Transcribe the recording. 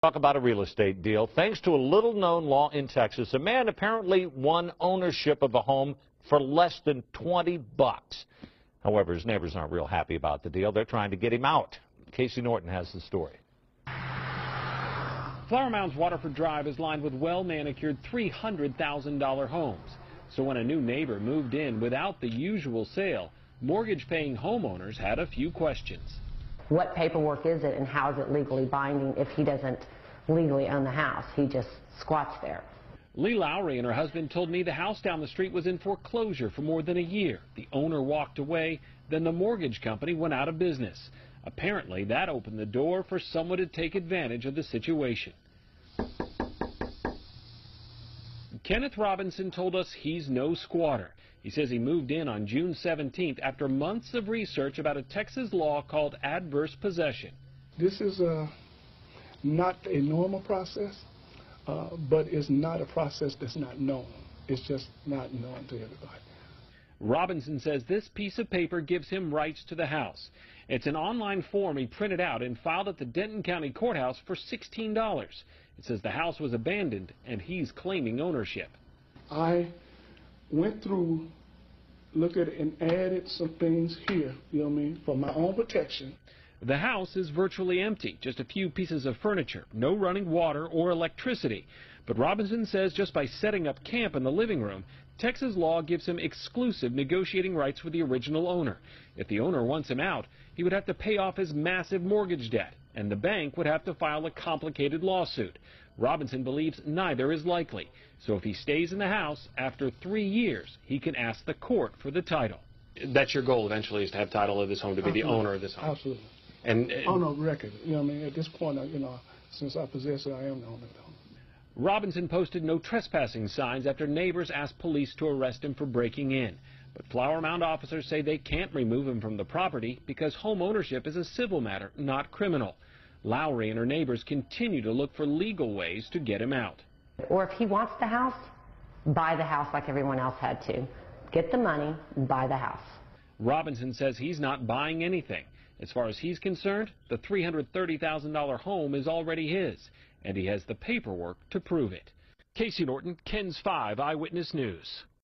Talk about a real estate deal. Thanks to a little-known law in Texas, a man apparently won ownership of a home for less than $20. However, his neighbors aren't real happy about the deal. They're trying to get him out. Casey Norton has the story. Flower Mound's Waterford Drive is lined with well-manicured $300,000 homes. So when a new neighbor moved in without the usual sale, mortgage-paying homeowners had a few questions. What paperwork is it and how is it legally binding if he doesn't legally own the house? He just squats there. Lee Lowry and her husband told me the house down the street was in foreclosure for more than a year. The owner walked away, then the mortgage company went out of business. Apparently, that opened the door for someone to take advantage of the situation. Kenneth Robinson told us he's no squatter. He says he moved in on June 17th after months of research about a Texas law called adverse possession. This is not a normal process, but it's not a process that's not known. It's just not known to everybody. Robinson says this piece of paper gives him rights to the house. It's an online form he printed out and filed at the Denton County Courthouse for $16. It says the house was abandoned and he's claiming ownership. I went through, looked at it and added some things here, you know what I mean, for my own protection. The house is virtually empty, just a few pieces of furniture, no running water or electricity. But Robinson says just by setting up camp in the living room, Texas law gives him exclusive negotiating rights with the original owner. If the owner wants him out, he would have to pay off his massive mortgage debt, and the bank would have to file a complicated lawsuit. Robinson believes neither is likely, so if he stays in the house, after 3 years, he can ask the court for the title. That's your goal eventually, is to have title of this home, to be the owner of this home? Absolutely. And on a record, you know what I mean? At this point, you know, since I possess it, I am the owner of the home. Robinson posted no trespassing signs after neighbors asked police to arrest him for breaking in. But Flower Mound officers say they can't remove him from the property because home ownership is a civil matter, not criminal. Lowry and her neighbors continue to look for legal ways to get him out. Or if he wants the house, buy the house like everyone else had to. Get the money, buy the house. Robinson says he's not buying anything. As far as he's concerned, the $330,000 home is already his, and he has the paperwork to prove it. Casey Norton, KENS 5 Eyewitness News.